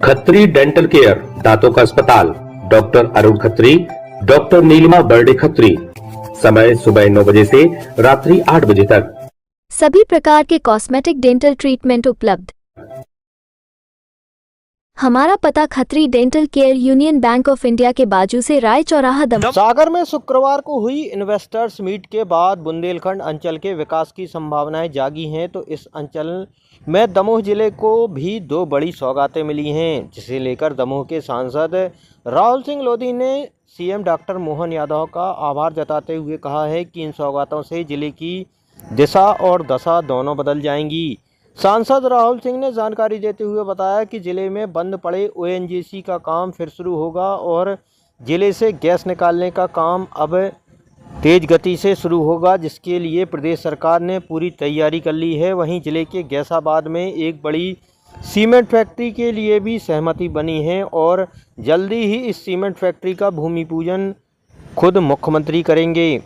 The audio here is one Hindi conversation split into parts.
खत्री डेंटल केयर, दांतों का अस्पताल, डॉक्टर अरुण खत्री, डॉक्टर नीलिमा बर्डे खत्री। समय सुबह 9 बजे से रात्रि 8 बजे तक। सभी प्रकार के कॉस्मेटिक डेंटल ट्रीटमेंट उपलब्ध। हमारा पता Khatri dental care, union bank of India के बाजू से, राय चौराहा, दमोह। सागर में शुक्रवार को हुई इन्वेस्टर्स मीट के बाद बुंदेलखंड अंचल के विकास की संभावनाएं जागी हैं, तो इस अंचल में दमोह जिले को भी दो बड़ी सौगातें मिली हैं, जिसे लेकर दमोह के सांसद राहुल सिंह लोधी ने सीएम डॉक्टर मोहन यादव का आभार जताते हुए कहा है कि इन सौगातों से जिले की दिशा और दशा दोनों बदल जाएंगी। सांसद राहुल सिंह ने जानकारी देते हुए बताया कि जिले में बंद पड़े ओएनजीसी का काम फिर शुरू होगा और जिले से गैस निकालने का काम अब तेज गति से शुरू होगा, जिसके लिए प्रदेश सरकार ने पूरी तैयारी कर ली है। वहीं जिले के गैसाबाद में एक बड़ी सीमेंट फैक्ट्री के लिए भी सहमति बनी है और जल्दी ही इस सीमेंट फैक्ट्री का भूमि पूजन खुद मुख्यमंत्री करेंगे।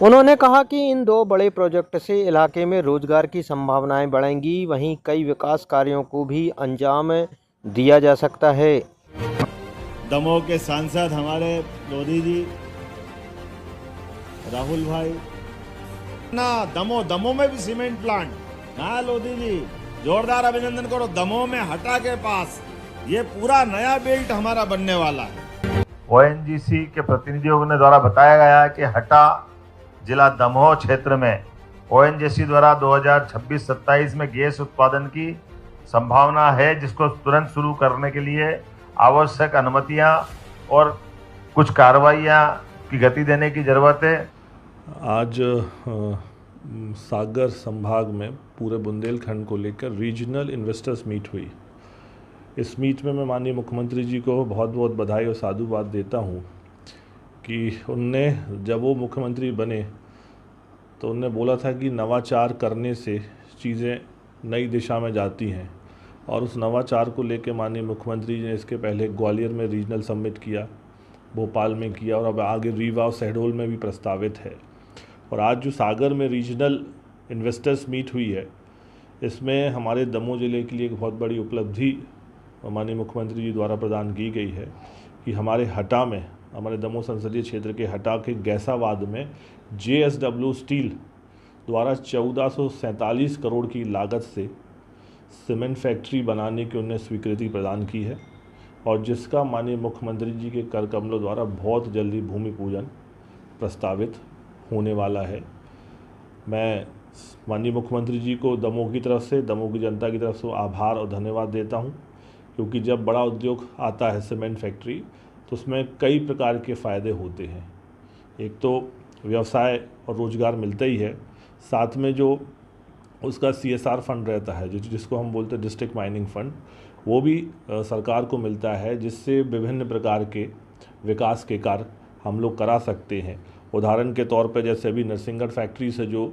उन्होंने कहा कि इन दो बड़े प्रोजेक्ट से इलाके में रोजगार की संभावनाएं बढ़ेंगी, वहीं कई विकास कार्यों को भी अंजाम दिया जा सकता है। दमोह के सांसद हमारे लोधी जी, राहुल भाई ना, दमोह में भी सीमेंट प्लांट ना। लोधी जी जोरदार अभिनंदन करो। दमोह में हटा के पास ये पूरा नया बेल्ट हमारा बनने वाला है। ओएनजीसी के प्रतिनिधियों ने द्वारा बताया गया है कि हटा जिला दमोह क्षेत्र में ओएनजीसी द्वारा 2026-27 में गैस उत्पादन की संभावना है, जिसको तुरंत शुरू करने के लिए आवश्यक अनुमतियां और कुछ कार्रवाइयां की गति देने की ज़रूरत है। आज सागर संभाग में पूरे बुंदेलखंड को लेकर रीजनल इन्वेस्टर्स मीट हुई। इस मीट में मैं माननीय मुख्यमंत्री जी को बहुत बहुत बधाई और साधुवाद देता हूँ कि उनने, जब वो मुख्यमंत्री बने तो उनने बोला था कि नवाचार करने से चीज़ें नई दिशा में जाती हैं, और उस नवाचार को लेकर माननीय मुख्यमंत्री जी ने इसके पहले ग्वालियर में रीजनल समिट किया, भोपाल में किया और अब आगे रीवा और शहडोल में भी प्रस्तावित है। और आज जो सागर में रीजनल इन्वेस्टर्स मीट हुई है, इसमें हमारे दमोह ज़िले के लिए एक बहुत बड़ी उपलब्धि माननीय मुख्यमंत्री जी द्वारा प्रदान की गई है कि हमारे हटा में, हमारे दमोह संसदीय क्षेत्र के हटा के गैसाबाद में JSW स्टील द्वारा 1447 करोड़ की लागत से सीमेंट फैक्ट्री बनाने की उन्हें स्वीकृति प्रदान की है, और जिसका माननीय मुख्यमंत्री जी के कर कमलों द्वारा बहुत जल्दी भूमि पूजन प्रस्तावित होने वाला है। मैं माननीय मुख्यमंत्री जी को दमोह की तरफ से, दमोह की जनता की तरफ से आभार और धन्यवाद देता हूं, क्योंकि जब बड़ा उद्योग आता है सीमेंट फैक्ट्री तो उसमें कई प्रकार के फ़ायदे होते हैं। एक तो व्यवसाय और रोज़गार मिलता ही है, साथ में जो उसका CSR फंड रहता है, जिसको हम बोलते हैं डिस्ट्रिक्ट माइनिंग फंड, वो भी सरकार को मिलता है, जिससे विभिन्न प्रकार के विकास के कार्य हम लोग करा सकते हैं। उदाहरण के तौर पर जैसे अभी नरसिंहगढ़ फैक्ट्री से जो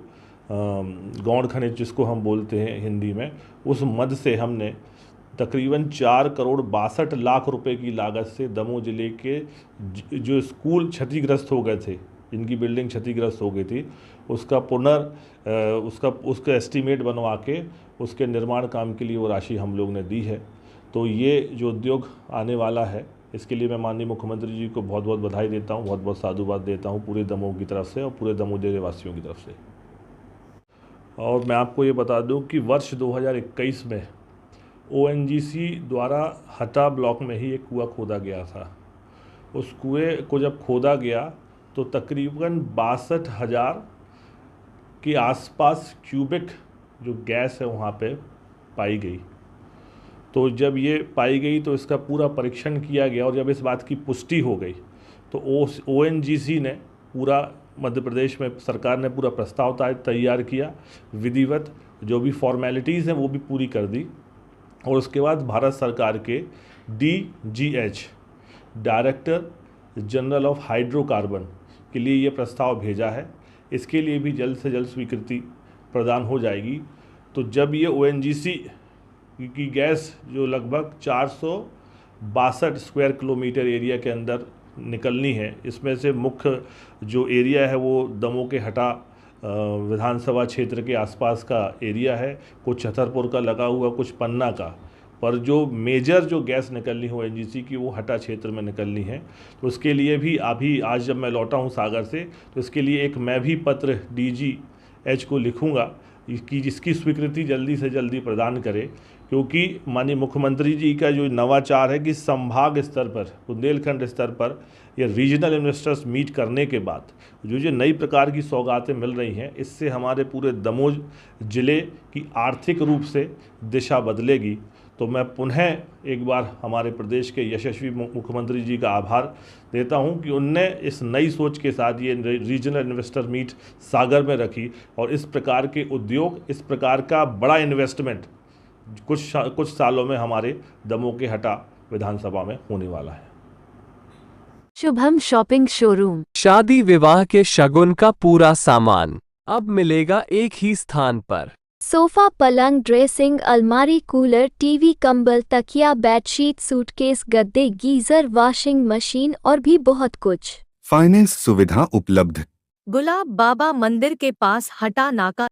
गौड़ खनिज जिसको हम बोलते हैं हिंदी में, उस मद से हमने तकरीबन 4 करोड़ 62 लाख रुपए की लागत से दमोह जिले के जो स्कूल क्षतिग्रस्त हो गए थे, जिनकी बिल्डिंग क्षतिग्रस्त हो गई थी, उसका उसका एस्टीमेट बनवा के उसके निर्माण काम के लिए वो राशि हम लोग ने दी है। तो ये जो उद्योग आने वाला है, इसके लिए मैं माननीय मुख्यमंत्री जी को बहुत बहुत बधाई देता हूँ, बहुत बहुत साधुवाद देता हूँ पूरे दमोह की तरफ से और पूरे दमोह जिले वासियों की तरफ से। और मैं आपको ये बता दूँ कि वर्ष 2021 में ONGC द्वारा हटा ब्लॉक में ही एक कुआं खोदा गया था। उस कुएं को जब खोदा गया तो तकरीबन 62,000 के आसपास क्यूबिक जो गैस है वहाँ पे पाई गई। तो जब ये पाई गई तो इसका पूरा परीक्षण किया गया, और जब इस बात की पुष्टि हो गई तो ONGC ने पूरा मध्य प्रदेश में सरकार ने पूरा प्रस्ताव तैयार किया, विधिवत जो भी फॉर्मेलिटीज़ हैं वो भी पूरी कर दी, और उसके बाद भारत सरकार के DGH director general of hydrocarbon के लिए ये प्रस्ताव भेजा है। इसके लिए भी जल्द से जल्द स्वीकृति प्रदान हो जाएगी। तो जब ये ONGC की गैस जो लगभग 462 स्क्वायर किलोमीटर एरिया के अंदर निकलनी है, इसमें से मुख्य जो एरिया है वो दमोह के हटा विधानसभा क्षेत्र के आसपास का एरिया है, कुछ छतरपुर का लगा हुआ, कुछ पन्ना का, पर जो मेजर जो गैस निकलनी है ओएनजीसी की वो हटा क्षेत्र में निकलनी है। तो उसके लिए भी अभी आज जब मैं लौटा हूँ सागर से, तो इसके लिए एक मैं भी पत्र DGH को लिखूँगा कि जिसकी स्वीकृति जल्दी से जल्दी प्रदान करे, क्योंकि माननीय मुख्यमंत्री जी का जो नवाचार है कि संभाग स्तर पर, बुंदेलखंड स्तर पर या रीजनल इन्वेस्टर्स मीट करने के बाद जो नई प्रकार की सौगातें मिल रही हैं, इससे हमारे पूरे दमोह जिले की आर्थिक रूप से दिशा बदलेगी। तो मैं पुनः एक बार हमारे प्रदेश के यशस्वी मुख्यमंत्री जी का आभार देता हूं कि उनने इस नई सोच के साथ ये रीजनल इन्वेस्टर मीट सागर में रखी और इस प्रकार के उद्योग, इस प्रकार का बड़ा इन्वेस्टमेंट कुछ सालों में हमारे दमोह के हटा विधानसभा में होने वाला है। शुभम शॉपिंग शोरूम, शादी विवाह के शगुन का पूरा सामान अब मिलेगा एक ही स्थान पर। सोफा, पलंग, ड्रेसिंग, अलमारी, कूलर, टीवी, कंबल, तकिया, बेडशीट, सूटकेस, गद्दे, गीजर, वॉशिंग मशीन और भी बहुत कुछ। फाइनेंस सुविधा उपलब्ध। गुलाब बाबा मंदिर के पास हटा नाका।